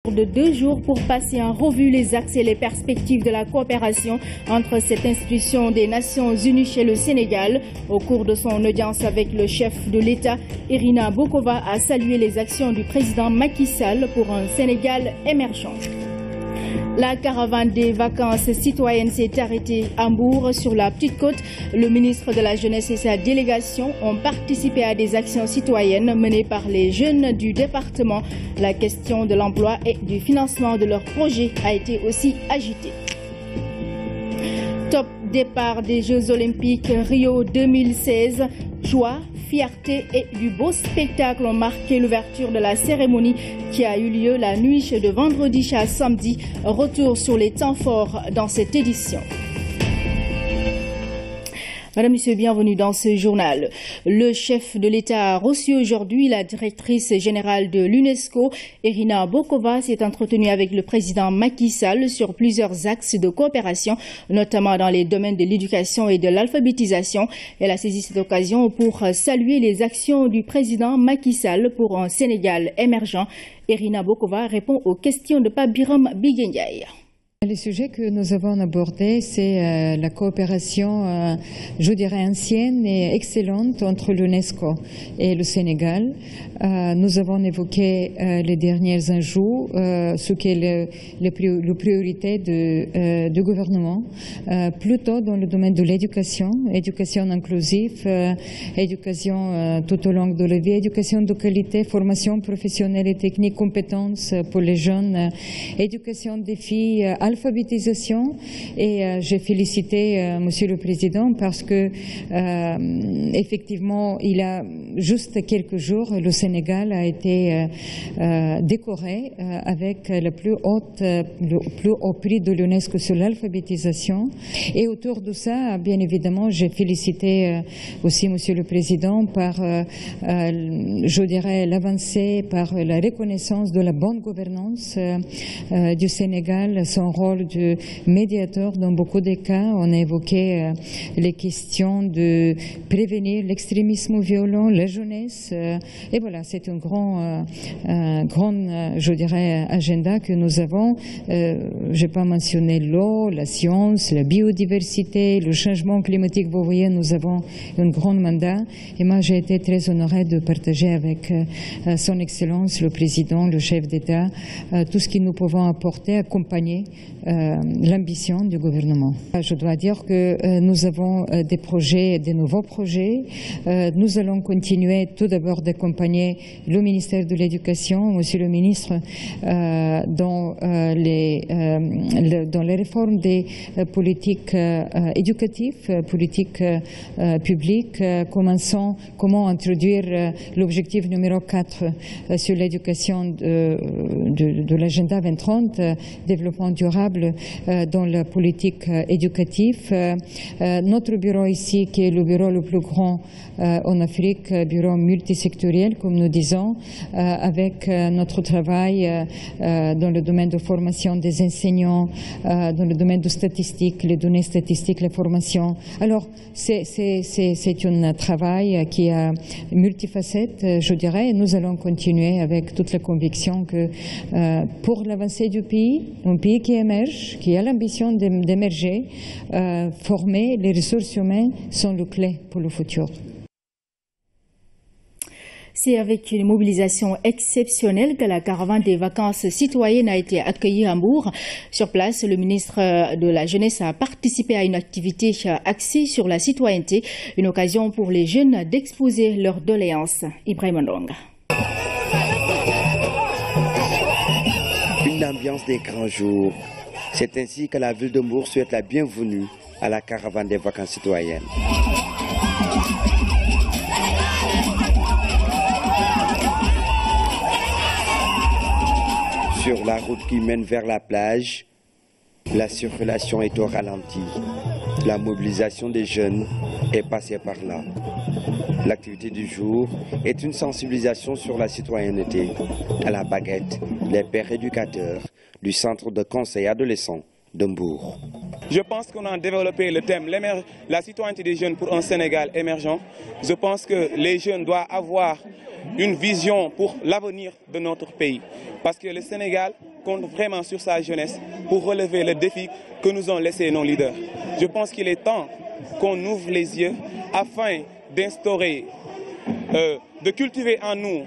De 2 jours pour passer en revue les axes et les perspectives de la coopération entre cette institution des Nations Unies et le Sénégal. Au cours de son audience avec le chef de l'État, Irina Bokova a salué les actions du président Macky Sall pour un Sénégal émergent. La caravane des vacances citoyennes s'est arrêtée à Mbour sur la Petite Côte. Le ministre de la Jeunesse et sa délégation ont participé à des actions citoyennes menées par les jeunes du département. La question de l'emploi et du financement de leurs projets a été aussi agitée. Top départ des Jeux Olympiques Rio 2016. Joie, fierté et du beau spectacle ont marqué l'ouverture de la cérémonie qui a eu lieu la nuit de vendredi à samedi. Retour sur les temps forts dans cette édition. Madame, Monsieur, bienvenue dans ce journal. Le chef de l'État a reçu aujourd'hui la directrice générale de l'UNESCO. Irina Bokova s'est entretenue avec le président Macky Sall sur plusieurs axes de coopération, notamment dans les domaines de l'éducation et de l'alphabétisation. Elle a saisi cette occasion pour saluer les actions du président Macky Sall pour un Sénégal émergent. Irina Bokova répond aux questions de Pabiram Biguendiaï. Le sujet que nous avons abordé, c'est la coopération, je dirais, ancienne et excellente entre l'UNESCO et le Sénégal. Nous avons évoqué les derniers ajouts, ce qui est la priorité du gouvernement, plutôt dans le domaine de l'éducation, éducation inclusive, éducation tout au long de la vie, éducation de qualité, formation professionnelle et technique, compétences pour les jeunes, éducation des filles, alphabétisation, et j'ai félicité Monsieur le Président parce que effectivement il y a juste quelques jours le Sénégal a été décoré avec le plus haut prix de l'UNESCO sur l'alphabétisation, et autour de ça bien évidemment j'ai félicité aussi Monsieur le Président par je dirais l'avancée, par la reconnaissance de la bonne gouvernance du Sénégal, son rôle de médiateur dans beaucoup de cas. On a évoqué les questions de prévenir l'extrémisme violent, la jeunesse, et voilà, c'est un grand, je dirais, agenda que nous avons. Je n'ai pas mentionné l'eau, la science, la biodiversité, le changement climatique. Vous voyez, nous avons un grand mandat, et moi j'ai été très honorée de partager avec son Excellence, le Président, le chef d'État, tout ce que nous pouvons apporter, accompagner l'ambition du gouvernement. Je dois dire que nous avons des projets, des nouveaux projets. Nous allons continuer tout d'abord d'accompagner le ministère de l'Éducation, Monsieur le ministre, dans les réformes des politiques éducatives, politiques publiques. Comment introduire l'objectif numéro 4 sur l'éducation de l'agenda 2030, développement durable dans la politique éducative. Notre bureau ici, qui est le bureau le plus grand en Afrique, bureau multisectoriel, comme nous disons, avec notre travail dans le domaine de formation des enseignants, dans le domaine de statistiques, les données statistiques, la formation. Alors, c'est un travail qui a multifacette, je dirais, et nous allons continuer avec toute la conviction que pour l'avancée du pays, un pays qui émerge, qui a l'ambition d'émerger, former, les ressources humaines sont le clé pour le futur. C'est avec une mobilisation exceptionnelle que la caravane des vacances citoyennes a été accueillie à Mbour. Sur place, le ministre de la Jeunesse a participé à une activité axée sur la citoyenneté, une occasion pour les jeunes d'exposer leurs doléances. Ibrahim Ndonga. Une ambiance des grands jours. C'est ainsi que la ville de Mbour souhaite la bienvenue à la caravane des vacances citoyennes. Sur la route qui mène vers la plage, la circulation est au ralenti. La mobilisation des jeunes est passée par là. L'activité du jour est une sensibilisation sur la citoyenneté. À la baguette, les pères éducateurs du centre de conseil adolescent de Mbour. Je pense qu'on a développé le thème la citoyenneté des jeunes pour un Sénégal émergent. Je pense que les jeunes doivent avoir une vision pour l'avenir de notre pays. Parce que le Sénégal compte vraiment sur sa jeunesse pour relever le défi que nous ont laissé nos leaders. Je pense qu'il est temps qu'on ouvre les yeux afin d'instaurer, de cultiver en nous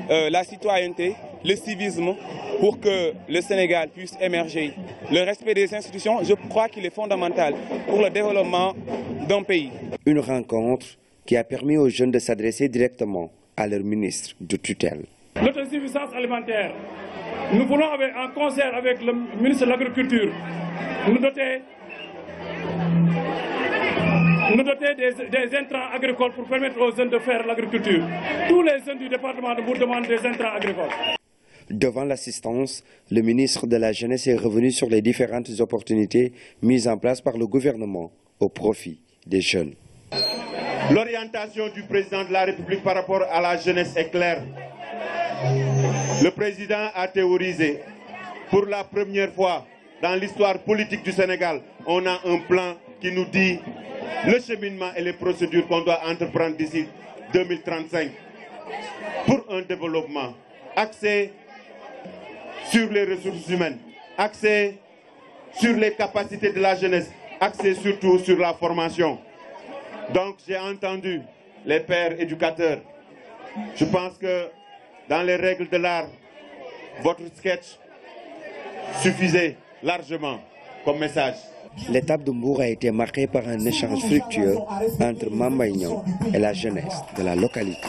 la citoyenneté, le civisme, pour que le Sénégal puisse émerger. Le respect des institutions, je crois qu'il est fondamental pour le développement d'un pays. Une rencontre qui a permis aux jeunes de s'adresser directement à leur ministre de tutelle. L'autosuffisance alimentaire, nous voulons, en concert avec le ministre de l'Agriculture, nous doter des intrants agricoles pour permettre aux jeunes de faire l'agriculture. Tous les jeunes du département de Mbour demandent des intrants agricoles. Devant l'assistance, le ministre de la Jeunesse est revenu sur les différentes opportunités mises en place par le gouvernement au profit des jeunes. L'orientation du président de la République par rapport à la jeunesse est claire. Le président a théorisé. Pour la première fois dans l'histoire politique du Sénégal, on a un plan qui nous dit le cheminement et les procédures qu'on doit entreprendre d'ici 2035 pour un développement axé sur les ressources humaines, axé sur les capacités de la jeunesse, axé surtout sur la formation. Donc j'ai entendu les pères éducateurs. Je pense que dans les règles de l'art, votre sketch suffisait largement comme message. L'étape de Mbour a été marquée par un échange fructueux entre Mame Mbaye Niang et la jeunesse de la localité.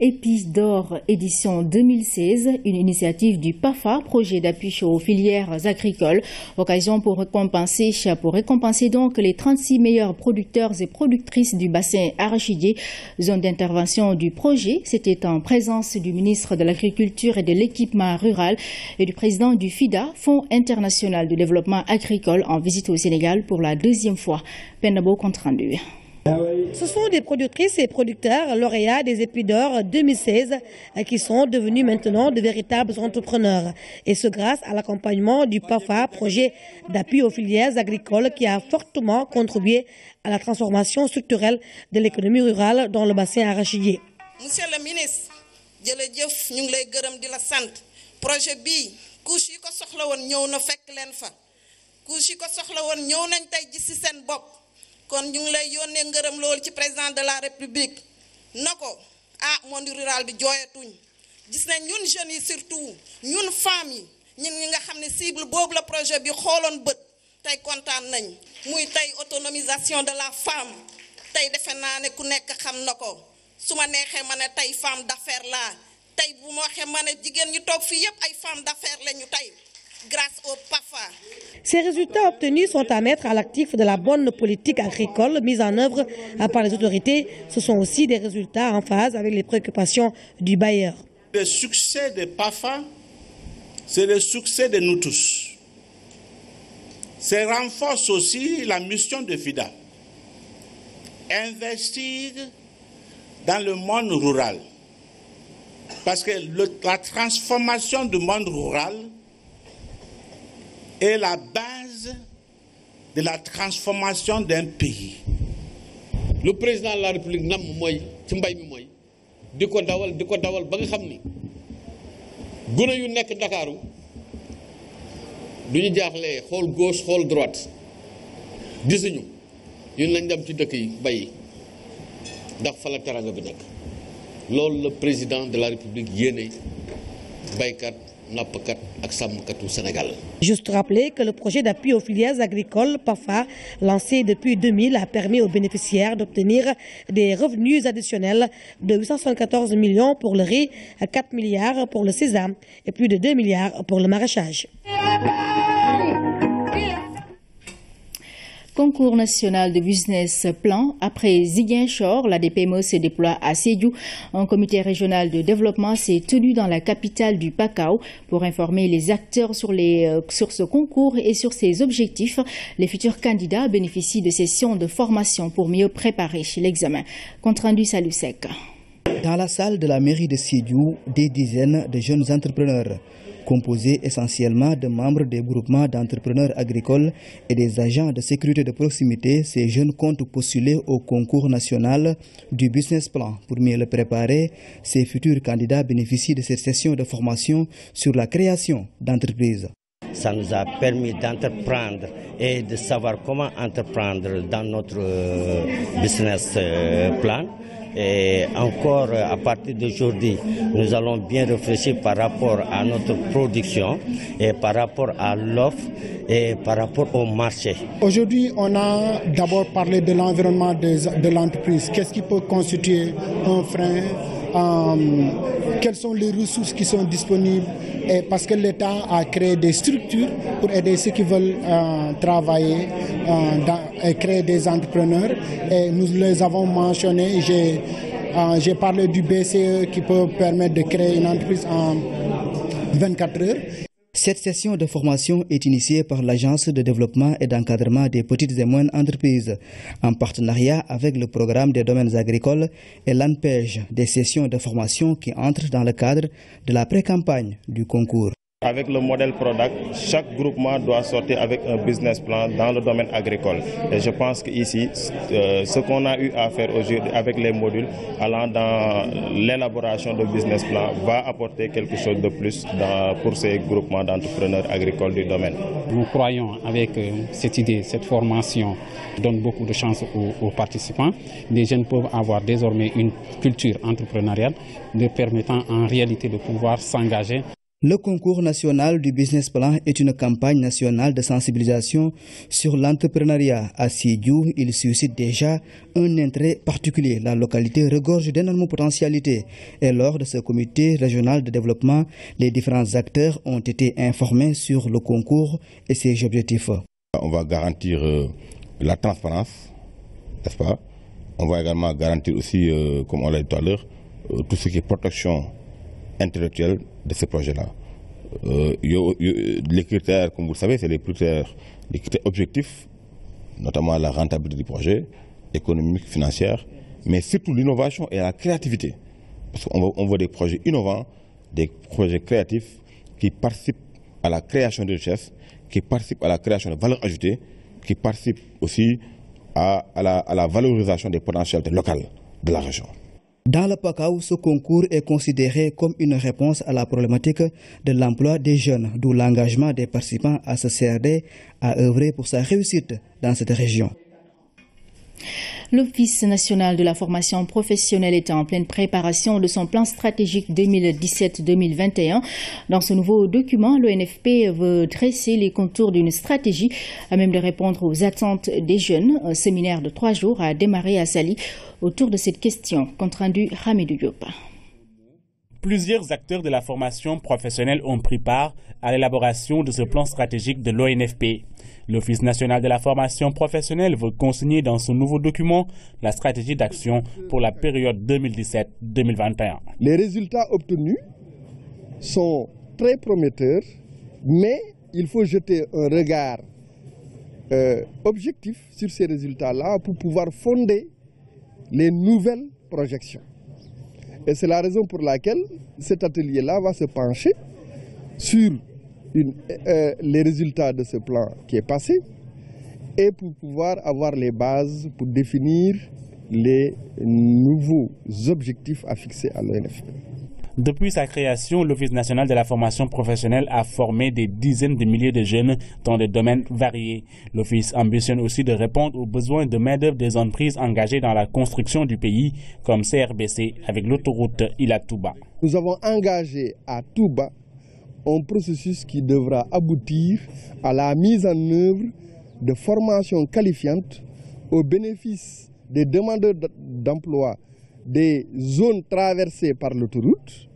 Épices d'or édition 2016, une initiative du PAFA, projet d'appui aux filières agricoles, occasion pour récompenser donc les 36 meilleurs producteurs et productrices du bassin arachidier. Zone d'intervention du projet, c'était en présence du ministre de l'Agriculture et de l'Équipement rural et du président du FIDA, Fonds international de développement agricole, en visite au Sénégal pour la deuxième fois. Penabo compte rendu. Ce sont des productrices et producteurs lauréats des Épis d'or 2016 qui sont devenus maintenant de véritables entrepreneurs. Et ce grâce à l'accompagnement du PAFA, projet d'appui aux filières agricoles qui a fortement contribué à la transformation structurelle de l'économie rurale dans le bassin arachidier. Monsieur le ministre, jërëjëf ñu ngi lay gërëm di la sant projet bii couche yi ko soxla woon ñëw na fekk leen fa couche yi ko soxla woon ñëw nañ tey ji ci seen bopp. kon ñu ngi lay yónnee ngërëm loolu ci président de la république na ko monde rural bi jooyatuñ gis nañ ñun jeunes yi surtout ñun femmes yi ñun ñi nga xam ne cible boobu la projet bi xooloon bët tey kontaan nañ muy tey autonomisation de la femme tey defe naa ne ku nekk xam na ko su ma neexee ma ne tey femme d'affaires la tey bu ma waxee ma ne jigéen ñi toog fii yëpp ay femme d'affaires la ñu tey grâce au PAFA. Ces résultats obtenus sont à mettre à l'actif de la bonne politique agricole mise en œuvre par les autorités. Ce sont aussi des résultats en phase avec les préoccupations du bailleur. Le succès de PAFA, c'est le succès de nous tous. Ça renforce aussi la mission de FIDA. Investir dans le monde rural. Parce que la transformation du monde rural est la base de la transformation d'un pays. Le président de la République nam mooy ci mbay mi mooy di ko dawal ba nga xam ni gune yu nekk Ndakaaru du ñu jaaxlee xool gauche xool droite gisuñu ñun lañ dem ci dëkk yi bay ndax fa la teranga bi nekk loolu le président de la République yéene baykat nappkat ak sàmmkatu Sénégal. Juste rappeler que le projet d'appui aux filières agricoles PAFA, lancé depuis 2000, a permis aux bénéficiaires d'obtenir des revenus additionnels de 874 millions pour le riz, 4 milliards pour le sésame et plus de 2 milliards pour le maraîchage. Concours national de business plan. Après Ziguinchor, la DPME se déploie à Sédhiou. Un comité régional de développement s'est tenu dans la capitale du Pakao pour informer les acteurs sur ce concours et sur ses objectifs. Les futurs candidats bénéficient de sessions de formation pour mieux préparer l'examen. Compte rendu Salusek. Dans la salle de la mairie de Sédhiou, des dizaines de jeunes entrepreneurs composé essentiellement de membres des groupements d'entrepreneurs agricoles et des agents de sécurité de proximité. Ces jeunes comptent postuler au concours national du business plan. Pour mieux le préparer, ces futurs candidats bénéficient de cette session de formation sur la création d'entreprises. Ça nous a permis d'entreprendre et de savoir comment entreprendre dans notre business plan. Et encore à partir d'aujourd'hui, nous allons bien réfléchir par rapport à notre production et par rapport à l'offre et par rapport au marché. Aujourd'hui, on a d'abord parlé de l'environnement de l'entreprise. Qu'est-ce qui peut constituer un frein? Quelles sont les ressources qui sont disponibles? Et parce que l'État a créé des structures pour aider ceux qui veulent travailler et créer des entrepreneurs. Et nous les avons mentionnés. J'ai parlé du BCE qui peut permettre de créer une entreprise en 24 heures. Cette session de formation est initiée par l'Agence de développement et d'encadrement des petites et moyennes entreprises, en partenariat avec le programme des domaines agricoles et l'ANPEJ, des sessions de formation qui entrent dans le cadre de la pré-campagne du concours. Avec le modèle Prodac, chaque groupement doit sortir avec un business plan dans le domaine agricole. Et je pense qu'ici, ce qu'on a eu à faire aujourd'hui avec les modules allant dans l'élaboration de business plan va apporter quelque chose de plus pour ces groupements d'entrepreneurs agricoles du domaine. Nous croyons avec cette idée, cette formation donne beaucoup de chance aux participants. Les jeunes peuvent avoir désormais une culture entrepreneuriale leur permettant en réalité de pouvoir s'engager. Le concours national du business plan est une campagne nationale de sensibilisation sur l'entrepreneuriat. À Sédhiou, il suscite déjà un intérêt particulier. La localité regorge d'énormes potentialités. Et lors de ce comité régional de développement, les différents acteurs ont été informés sur le concours et ses objectifs. On va garantir la transparence, n'est-ce pas? On va également garantir aussi, comme on l'a dit tout à l'heure, tout ce qui est protection intellectuelle de ce projet-là. Les critères, comme vous le savez, c'est les critères objectifs, notamment la rentabilité du projet, économique, financière, mais surtout l'innovation et la créativité. Parce qu'on veut des projets innovants, des projets créatifs qui participent à la création de richesses, qui participent à la création de valeur ajoutée, qui participent aussi à la valorisation des potentialités locales de la région. Dans le Pakao, ce concours est considéré comme une réponse à la problématique de l'emploi des jeunes, d'où l'engagement des participants à ce CRD à œuvrer pour sa réussite dans cette région. L'Office national de la formation professionnelle est en pleine préparation de son plan stratégique 2017-2021. Dans ce nouveau document, l'ONFP veut dresser les contours d'une stratégie à même de répondre aux attentes des jeunes. Un séminaire de 3 jours a démarré à Sali autour de cette question. Compte rendu Hamidou Diop. Plusieurs acteurs de la formation professionnelle ont pris part à l'élaboration de ce plan stratégique de l'ONFP. L'Office national de la formation professionnelle veut consigner dans ce nouveau document la stratégie d'action pour la période 2017-2021. Les résultats obtenus sont très prometteurs, mais il faut jeter un regard objectif sur ces résultats-là pour pouvoir fonder les nouvelles projections. Et c'est la raison pour laquelle cet atelier-là va se pencher sur les résultats de ce plan qui est passé et pour pouvoir avoir les bases pour définir les nouveaux objectifs à fixer à l'ONFP. Depuis sa création, l'Office national de la formation professionnelle a formé des dizaines de milliers de jeunes dans des domaines variés. L'Office ambitionne aussi de répondre aux besoins de main-d'œuvre des entreprises engagées dans la construction du pays, comme CRBC avec l'autoroute Ila-Touba. Nous avons engagé à Touba un processus qui devra aboutir à la mise en œuvre de formations qualifiantes au bénéfice des demandeurs d'emploi des zones traversées par l'autoroute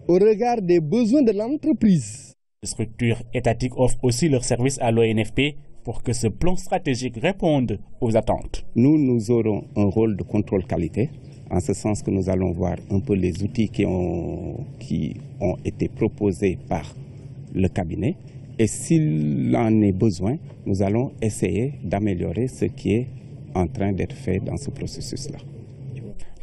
au regard des besoins de l'entreprise. Les structures étatiques offrent aussi leurs services à l'ONFP pour que ce plan stratégique réponde aux attentes. Nous aurons un rôle de contrôle qualité, en ce sens que nous allons voir un peu les outils qui ont été proposés par le cabinet. Et s'il en est besoin, nous allons essayer d'améliorer ce qui est en train d'être fait dans ce processus-là.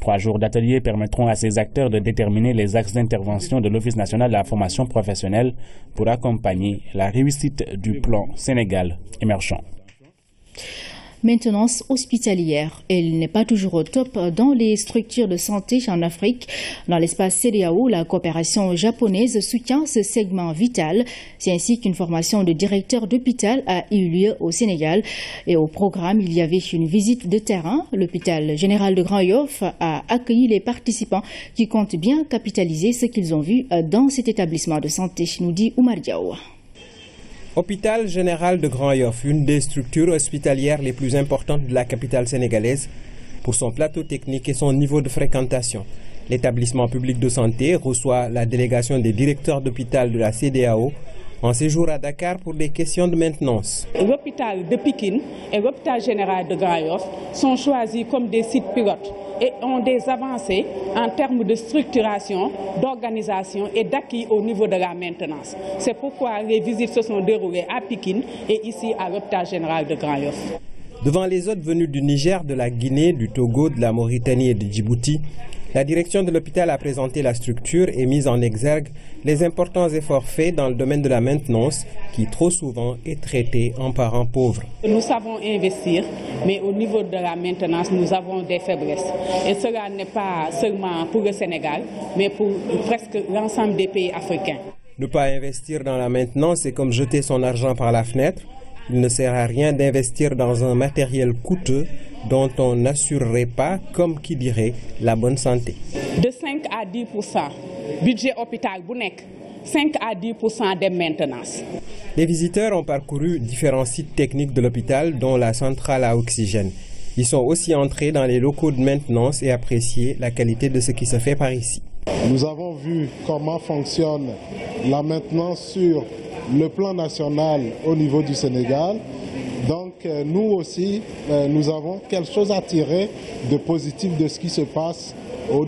3 jours d'atelier permettront à ces acteurs de déterminer les axes d'intervention de l'Office national de la formation professionnelle pour accompagner la réussite du plan Sénégal émergent. Maintenance hospitalière. Elle n'est pas toujours au top dans les structures de santé en Afrique. Dans l'espace CEDEAO, la coopération japonaise soutient ce segment vital. C'est ainsi qu'une formation de directeur d'hôpital a eu lieu au Sénégal. Et au programme, il y avait une visite de terrain. L'hôpital général de Grand Yoff a accueilli les participants qui comptent bien capitaliser ce qu'ils ont vu dans cet établissement de santé, nous dit Oumar Diaw. Hôpital général de Grand Yoff, une des structures hospitalières les plus importantes de la capitale sénégalaise pour son plateau technique et son niveau de fréquentation. L'établissement public de santé reçoit la délégation des directeurs d'hôpital de la CEDEAO en séjour à Dakar pour des questions de maintenance. L'hôpital de Pikine et l'hôpital général de Grand Yoff sont choisis comme des sites pilotes et ont des avancées en termes de structuration, d'organisation et d'acquis au niveau de la maintenance. C'est pourquoi les visites se sont déroulées à Pikine et ici à l'hôpital général de Grand Yoff. Devant les hôtes venus du Niger, de la Guinée, du Togo, de la Mauritanie et de Djibouti, la direction de l'hôpital a présenté la structure et mis en exergue les importants efforts faits dans le domaine de la maintenance qui trop souvent est traité en parent pauvre. Nous savons investir, mais au niveau de la maintenance, nous avons des faiblesses. Et cela n'est pas seulement pour le Sénégal, mais pour presque l'ensemble des pays africains. Ne pas investir dans la maintenance, c'est comme jeter son argent par la fenêtre. Il ne sert à rien d'investir dans un matériel coûteux dont on n'assurerait pas, comme qui dirait, la bonne santé. De 5 à 10%, budget hôpital Bounek, 5 à 10% de maintenance. Les visiteurs ont parcouru différents sites techniques de l'hôpital, dont la centrale à oxygène. Ils sont aussi entrés dans les locaux de maintenance et apprécié la qualité de ce qui se fait par ici. Nous avons vu comment fonctionne la maintenance sur le plan national au niveau du Sénégal. Donc nous aussi, nous avons quelque chose à tirer de positif de ce qui se passe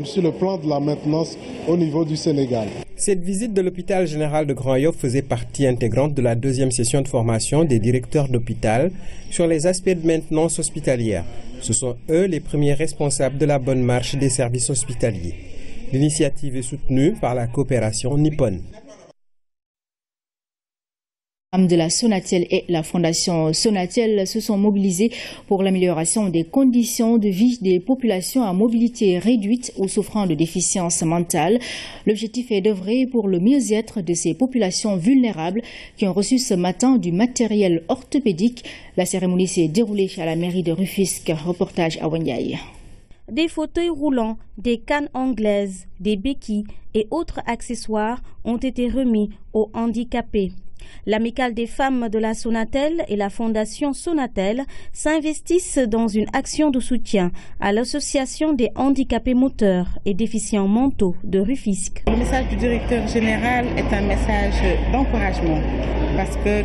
sur le plan de la maintenance au niveau du Sénégal. Cette visite de l'hôpital général de Grand Yoff faisait partie intégrante de la deuxième session de formation des directeurs d'hôpital sur les aspects de maintenance hospitalière. Ce sont eux les premiers responsables de la bonne marche des services hospitaliers. L'initiative est soutenue par la coopération nippone. De la Sonatel et la Fondation Sonatel se sont mobilisés pour l'amélioration des conditions de vie des populations à mobilité réduite ou souffrant de déficience mentale. L'objectif est d'œuvrer pour le mieux-être de ces populations vulnérables qui ont reçu ce matin du matériel orthopédique. La cérémonie s'est déroulée à la mairie de Rufisque. Reportage à Wanyaï. Des fauteuils roulants, des cannes anglaises, des béquilles et autres accessoires ont été remis aux handicapés. L'Amicale des femmes de la Sonatel et la Fondation Sonatel s'investissent dans une action de soutien à l'association des handicapés moteurs et déficients mentaux de Rufisque. Le message du directeur général est un message d'encouragement parce que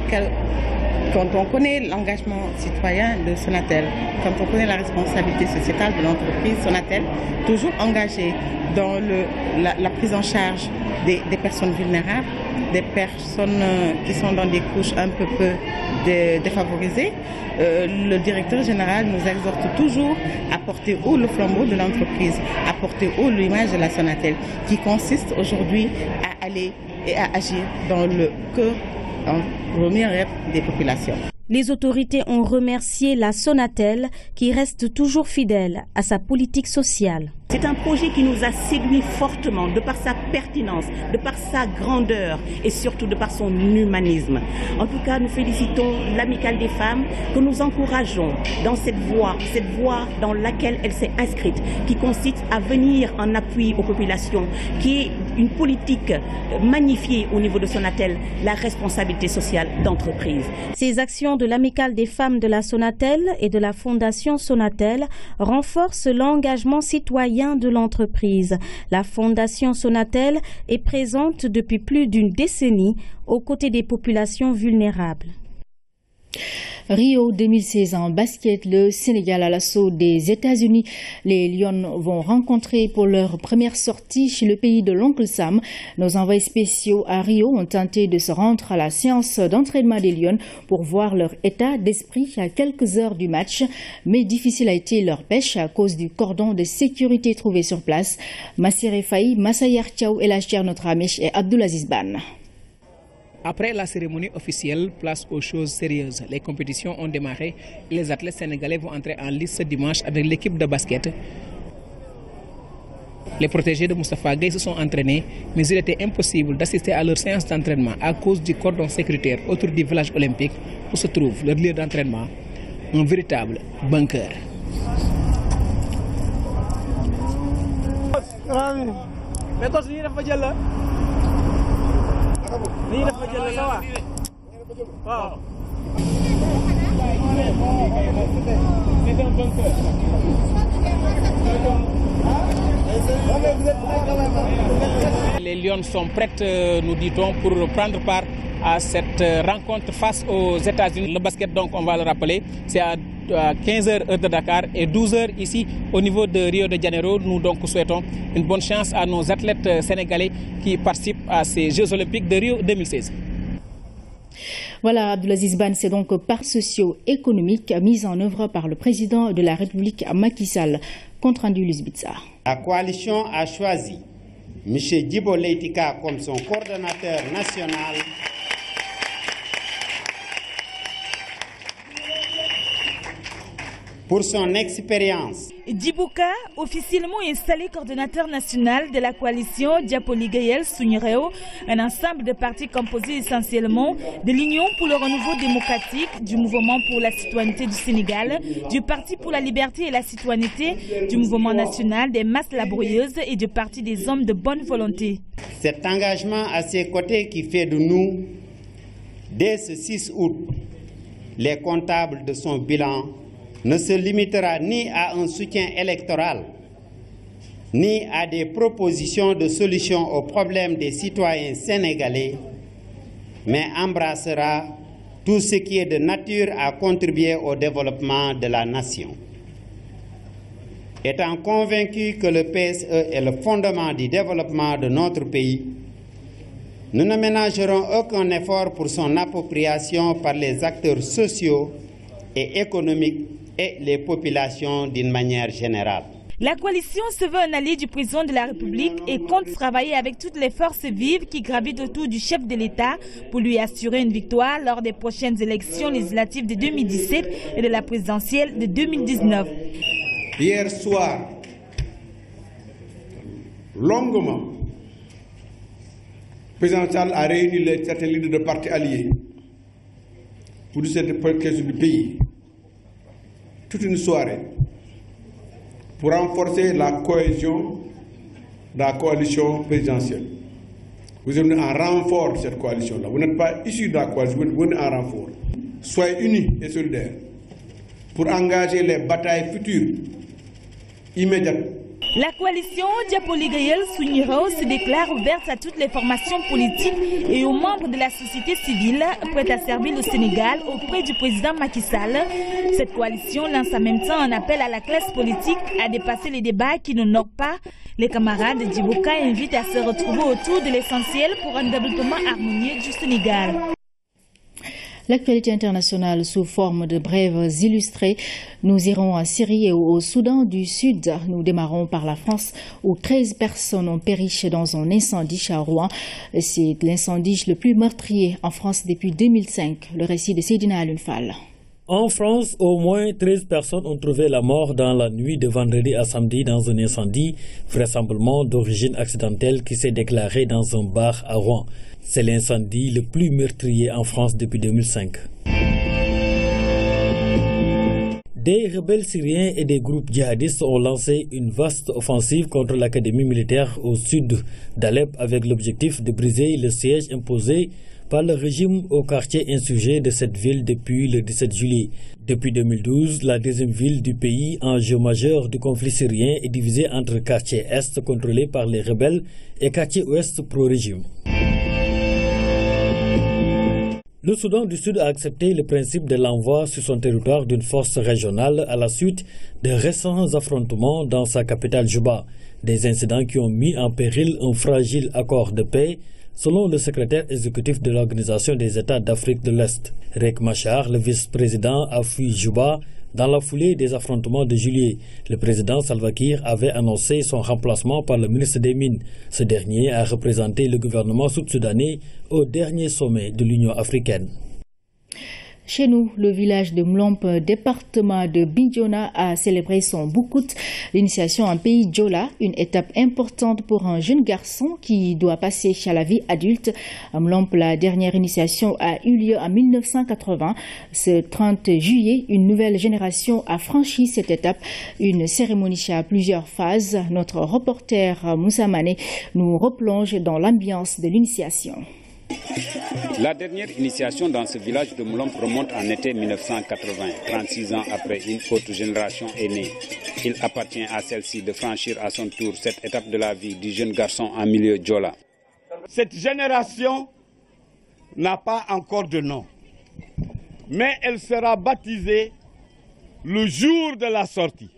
quand on connaît l'engagement citoyen de Sonatel, quand on connaît la responsabilité sociétale de l'entreprise Sonatel, toujours engagée dans la prise en charge des personnes vulnérables, des personnes qui sont dans des couches un peu défavorisées, le directeur général nous exhorte toujours à porter haut le flambeau de l'entreprise, à porter haut l'image de la Sonatel, qui consiste aujourd'hui à aller et à agir dans le cœur, dans le mieux-être des populations. Les autorités ont remercié la Sonatel qui reste toujours fidèle à sa politique sociale. C'est un projet qui nous a séduit fortement de par sa pertinence, de par sa grandeur et surtout de par son humanisme. En tout cas, nous félicitons l'Amicale des femmes que nous encourageons dans cette voie dans laquelle elle s'est inscrite, qui consiste à venir en appui aux populations, qui est une politique magnifiée au niveau de Sonatel, la responsabilité sociale d'entreprise. Ces actions de l'Amicale des femmes de la Sonatel et de la Fondation Sonatel renforcent l'engagement citoyen de l'entreprise. La Fondation Sonatel est présente depuis plus d'une décennie aux côtés des populations vulnérables. Rio 2016 en basket, le Sénégal à l'assaut des États-Unis. Les Lions vont rencontrer pour leur première sortie chez le pays de l'Oncle Sam. Nos envoyés spéciaux à Rio ont tenté de se rendre à la séance d'entraînement des Lions pour voir leur état d'esprit à quelques heures du match. Mais difficile a été leur pêche à cause du cordon de sécurité trouvé sur place. Massiré Faye, Massayer Thiaw, Elachir Notre-Amish et Abdulaziz Ban. Après la cérémonie officielle, place aux choses sérieuses. Les compétitions ont démarré et les athlètes sénégalais vont entrer en lice ce dimanche avec l'équipe de basket. Les protégés de Moustapha Gueye se sont entraînés, mais il était impossible d'assister à leur séance d'entraînement à cause du cordon sécuritaire autour du village olympique où se trouve leur lieu d'entraînement, un véritable bunker. Les Lions sont prêtes, nous dit-on, pour prendre part à cette rencontre face aux États-Unis. Le basket, donc, on va le rappeler, c'est à 15h heure de Dakar et 12h ici au niveau de Rio de Janeiro. Nous donc souhaitons une bonne chance à nos athlètes sénégalais qui participent à ces Jeux Olympiques de Rio 2016. Voilà, Abdulaziz Ban, c'est donc par socio-économique mise en œuvre par le président de la République Macky Sall. Compte rendu Lusbitsa. La coalition a choisi M. Djibo Leitika comme son coordonnateur national. Pour son expérience. Djibouka, officiellement installé coordonnateur national de la coalition Diapoli Gayel Sounireo, un ensemble de partis composés essentiellement de l'Union pour le renouveau démocratique, du Mouvement pour la citoyenneté du Sénégal, du Parti pour la liberté et la citoyenneté, du Mouvement national des masses laborieuses et du Parti des hommes de bonne volonté. Cet engagement à ses côtés qui fait de nous, dès ce 6 août, les comptables de son bilan, ne se limitera ni à un soutien électoral, ni à des propositions de solutions aux problèmes des citoyens sénégalais, mais embrassera tout ce qui est de nature à contribuer au développement de la nation. Étant convaincu que le PSE est le fondement du développement de notre pays, nous ne ménagerons aucun effort pour son appropriation par les acteurs sociaux et économiques et les populations d'une manière générale. La coalition se veut un allié du président de la République et compte travailler avec toutes les forces vives qui gravitent autour du chef de l'État pour lui assurer une victoire lors des prochaines élections législatives de 2017 et de la présidentielle de 2019. Hier soir, longuement, le président Sall a réuni certains leaders de partis alliés pour cette question du pays. Toute une soirée pour renforcer la cohésion de la coalition présidentielle. Vous êtes en renfort de cette coalition-là. Vous n'êtes pas issus de la coalition, vous venez en renfort. Soyez unis et solidaires pour engager les batailles futures, immédiates. La coalition Diapoli Gayel Sounireo se déclare ouverte à toutes les formations politiques et aux membres de la société civile prêts à servir le Sénégal auprès du président Macky Sall. Cette coalition lance en même temps un appel à la classe politique à dépasser les débats qui ne noquent pas. Les camarades de Djibouka invitent à se retrouver autour de l'essentiel pour un développement harmonieux du Sénégal. L'actualité internationale sous forme de brèves illustrées. Nous irons en Syrie et au Soudan du Sud. Nous démarrons par la France où 13 personnes ont péri dans un incendie à Rouen. C'est l'incendie le plus meurtrier en France depuis 2005. Le récit de Seydina Alunfal. En France, au moins 13 personnes ont trouvé la mort dans la nuit de vendredi à samedi dans un incendie, vraisemblablement d'origine accidentelle qui s'est déclaré dans un bar à Rouen. C'est l'incendie le plus meurtrier en France depuis 2005. Des rebelles syriens et des groupes djihadistes ont lancé une vaste offensive contre l'académie militaire au sud d'Alep avec l'objectif de briser le siège imposé par le régime au quartier insurgé de cette ville depuis le 17 juillet. Depuis 2012, la deuxième ville du pays, enjeu majeur du conflit syrien, est divisée entre quartier est contrôlé par les rebelles et quartier ouest pro-régime. Le Soudan du Sud a accepté le principe de l'envoi sur son territoire d'une force régionale à la suite de récents affrontements dans sa capitale Juba. Des incidents qui ont mis en péril un fragile accord de paix, selon le secrétaire exécutif de l'Organisation des États d'Afrique de l'Est. Riek Machar, le vice-président, a fui Juba dans la foulée des affrontements de juillet. Le président Salva Kiir avait annoncé son remplacement par le ministre des Mines. Ce dernier a représenté le gouvernement sud-soudanais au dernier sommet de l'Union africaine. Chez nous, le village de Mlomp, département de Bignona, a célébré son Boukout, l'initiation en pays Djola, une étape importante pour un jeune garçon qui doit passer à la vie adulte. À Mlomp, la dernière initiation a eu lieu en 1980. Ce 30 juillet, une nouvelle génération a franchi cette étape, une cérémonie à plusieurs phases. Notre reporter Moussa Mané nous replonge dans l'ambiance de l'initiation. La dernière initiation dans ce village de Mlomp remonte en été 1980. 36 ans après, une autre génération est née. Il appartient à celle-ci de franchir à son tour cette étape de la vie du jeune garçon en milieu Djola. Cette génération n'a pas encore de nom, mais elle sera baptisée le jour de la sortie.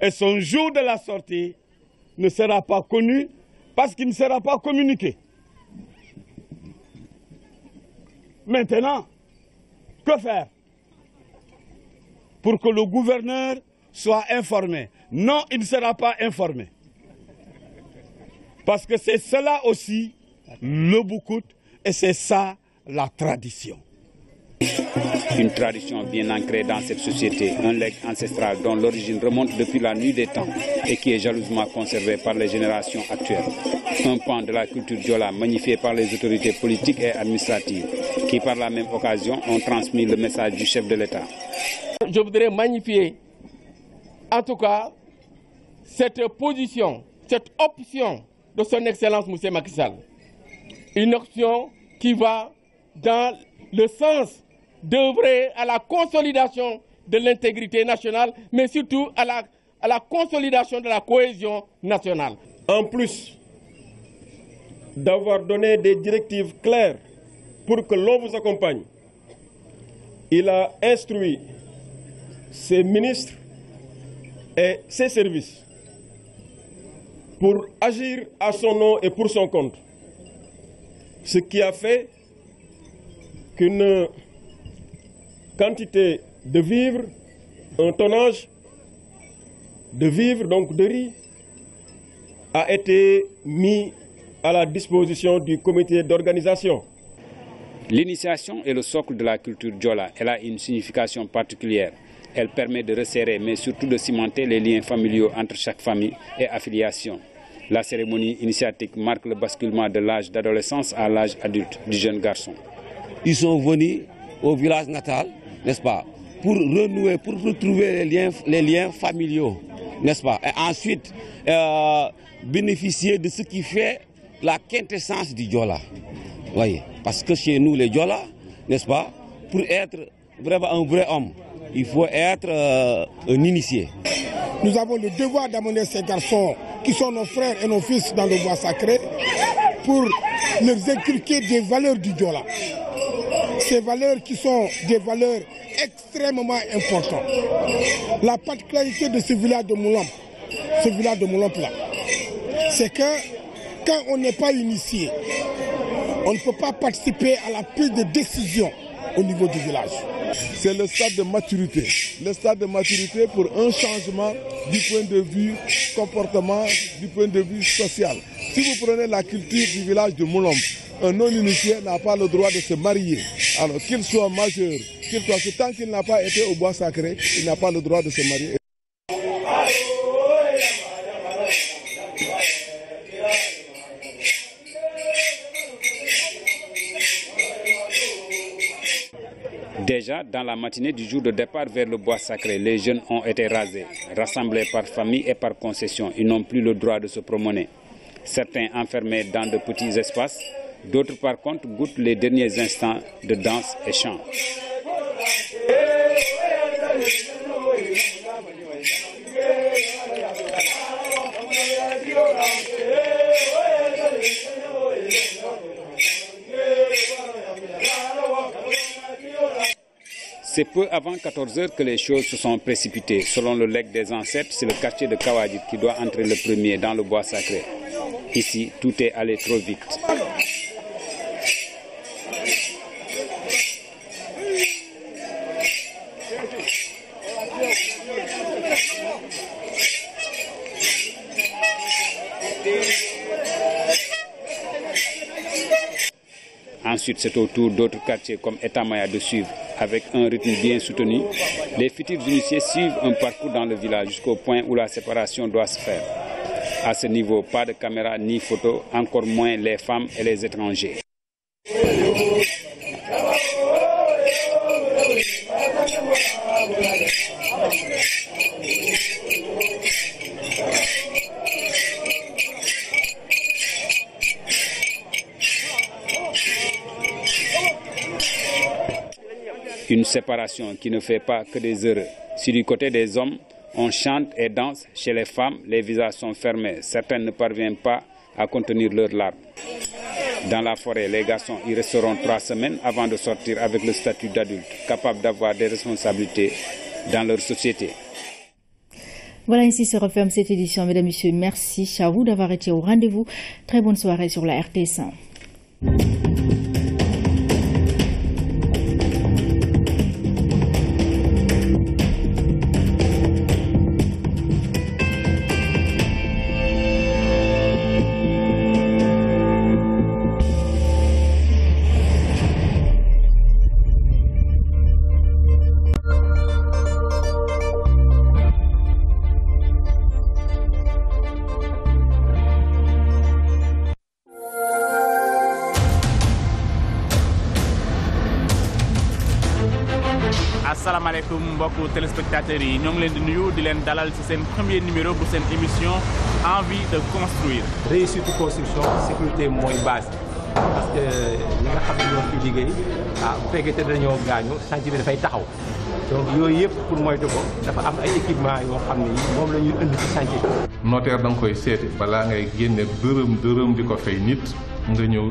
Et son jour de la sortie ne sera pas connu parce qu'il ne sera pas communiqué. Maintenant, que faire pour que le gouverneur soit informé? Non, il ne sera pas informé. Parce que c'est cela aussi le Boukout et c'est ça la tradition. Une tradition bien ancrée dans cette société, un legs ancestral dont l'origine remonte depuis la nuit des temps et qui est jalousement conservé par les générations actuelles. Un pan de la culture Djola magnifié par les autorités politiques et administratives qui par la même occasion ont transmis le message du chef de l'État. Je voudrais magnifier en tout cas cette position, cette option de son Excellence M. Macky Sall. Une option qui va dans le sens d'œuvrer à la consolidation de l'intégrité nationale, mais surtout à la consolidation de la cohésion nationale. En plus d'avoir donné des directives claires pour que l'on vous accompagne, il a instruit ses ministres et ses services pour agir à son nom et pour son compte. Ce qui a fait qu'une quantité de vivres, un tonnage de vivres, donc de riz, a été mis à la disposition du comité d'organisation. L'initiation est le socle de la culture Djola. Elle a une signification particulière. Elle permet de resserrer, mais surtout de cimenter les liens familiaux entre chaque famille et affiliation. La cérémonie initiatique marque le basculement de l'âge d'adolescence à l'âge adulte du jeune garçon. Ils sont venus au village natal, n'est-ce pas, pour renouer, pour retrouver les liens familiaux, n'est-ce pas, et ensuite bénéficier de ce qui fait la quintessence du Djola. Voyez, parce que chez nous, les Djola, n'est-ce pas, pour être vraiment un vrai homme, il faut être un initié. Nous avons le devoir d'amener ces garçons qui sont nos frères et nos fils dans le bois sacré pour leur inculquer des valeurs du Djola. Ces valeurs qui sont des valeurs extrêmement importantes. La particularité de ce village de Mlomp là, c'est que quand on n'est pas initié, on ne peut pas participer à la prise de décision au niveau du village. C'est le stade de maturité. Le stade de maturité pour un changement du point de vue comportement, du point de vue social. Si vous prenez la culture du village de Mlomp, un non-initié n'a pas le droit de se marier. Alors qu'il soit majeur, qu'il soit, tant qu'il n'a pas été au bois sacré, il n'a pas le droit de se marier. Déjà, dans la matinée du jour de départ vers le bois sacré, les jeunes ont été rasés, rassemblés par famille et par concession. Ils n'ont plus le droit de se promener. Certains enfermés dans de petits espaces, d'autres par contre goûtent les derniers instants de danse et chant. C'est peu avant 14 heures que les choses se sont précipitées. Selon le legs des ancêtres, c'est le quartier de Kawadjit qui doit entrer le premier dans le bois sacré. Ici, tout est allé trop vite. Ensuite, c'est au tour d'autres quartiers comme Etamaya de suivre. Avec un rythme bien soutenu, les futurs initiés suivent un parcours dans le village jusqu'au point où la séparation doit se faire. À ce niveau, pas de caméra ni photo, encore moins les femmes et les étrangers. Une séparation qui ne fait pas que des heureux. Si du côté des hommes, on chante et danse, chez les femmes, les visages sont fermés. Certaines ne parviennent pas à contenir leurs larmes. Dans la forêt, les garçons y resteront 3 semaines avant de sortir avec le statut d'adulte, capable d'avoir des responsabilités dans leur société. Voilà, ainsi se referme cette édition. Mesdames, Messieurs, merci à vous d'avoir été au rendez-vous. Très bonne soirée sur la RTS1. asalaamaaleykum mbokku téléspectateurs yi ñoo ngi leen di nuyu di leen dalal ci seen premier numéro bu seen émission envie de construire. réussite construction sécurité mooy base parce que ñi nga xam ne ñoo fi liggéey bu fekkee te dañoo gaañu chantier bi dafay taxaw donc yooyu yëpp pour moytu ko dafa am ay équipement yoo xam ne moom la ñuy indi ci chantier bi. notaire da nga koy seeti balaa ngay génne dërëm di ko fay nit nga ñëw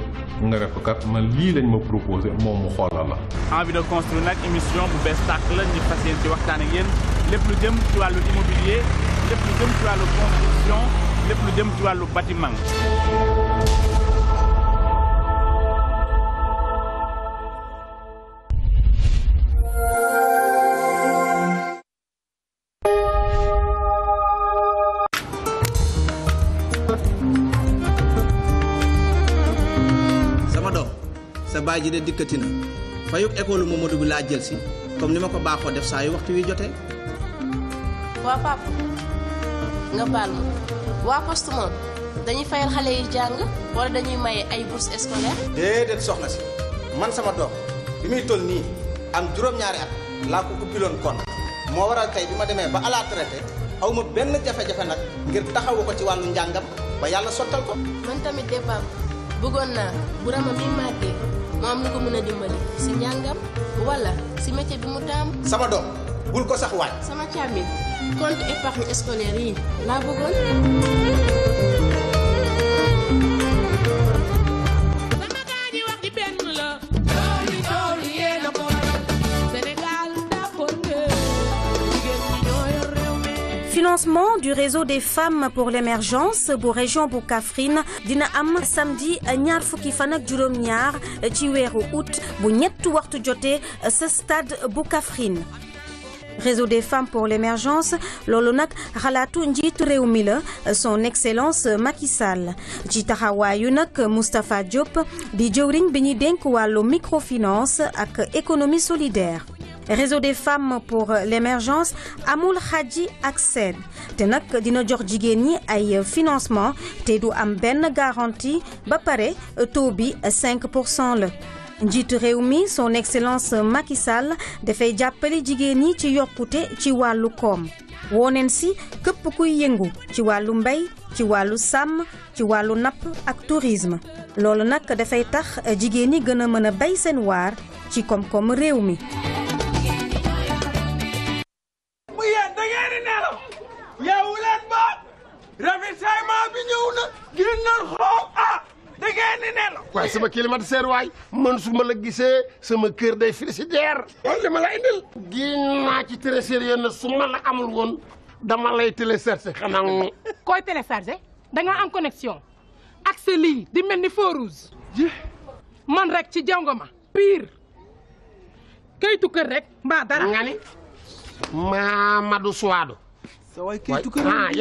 nga ne ko kat man lii lañ ma proposé moom mu xoolal la. envie de construire nag émission bu bees tàq la ñu fas yéene ci waxtaan ak yéen lépp lu jëm ci wàllu immobilier lépp lu jëm ci wàllu construction lépp lu jëm ci wàllu bâtiment. baay ji de dikkati na fayuk école Momadou bi laa jël si comme ni ma ko baaxoo def saa yu waxtu wi jotee. waa papa nga baal ma waa poste moom dañuy fayal xale yi jàng wala dañuy maye ay bourse scolaire. déedéet soxna si man sama doom bi muy toll nii am juróom-ñaari at laa ko ubbiloon kon moo waral tey bi ma demee ba à la retraite aw ma benn jafe-jafe nag ngir taxawu ko ci wàllu njàngam ba yàlla sottal ko. man tamit de papa bëggoon naa bu Rama mi màggee mu am lu ko mën a dimbali si njàngam wala si métier bi mu taam. sama doom bul ko sax waaj. sama càmmiñ compte épargne scolaire yi laa bëggoon. Financement du réseau des femmes pour l'émergence bu région bu Kaffrine dina am samedi ñaar fukki fan ak juróom-ñaar ci weeru août bu ñetti waxtu jotee sa stade bu Kaffrine. réseau des femmes pour l'émergence loolu nag xalaatu njiitu réew mi la son excellence Macky Sall ci taxawaayu nag Moustapha Diop di jëwriñ bi ñuy dénk wàllu microfinance ak économie solidaire. réseau des femmes pour l'émergence amul xaji ak seen te nag dina jox jigéen ñi ay financement te du am benn garantie ba pare taux bi 5% la. njiitu réew mi son excellence Macky Sall dafay jàppale jigéen ñi ci yokkute ci wàllu koom woneen si képp kuy yëngu ci wàllu mbay ci wàllu sàmm ci wàllu napp ak tourisme loolu nag dafay tax jigéen ñi gën a mën a bay seen waar ci koom-koom réew mi. yeewu leen ba ravitaillement bi ñëw na génnal xoox da ngeen di nelaw. waaye sama climatiseur waay man su ma la gisee sama kër day frigidaire. loolu li ma la indil. giñ naa ci télécharger na su ma la amul woon dama lay télécharger xanaa. koy télécharger da nga am connexion ak sa lii di mel ni feu rouge. man rek ci jongoma pire kayitu kër rek mbaa dara. nga ni Mamadou Souadou. sa waay kayitu kër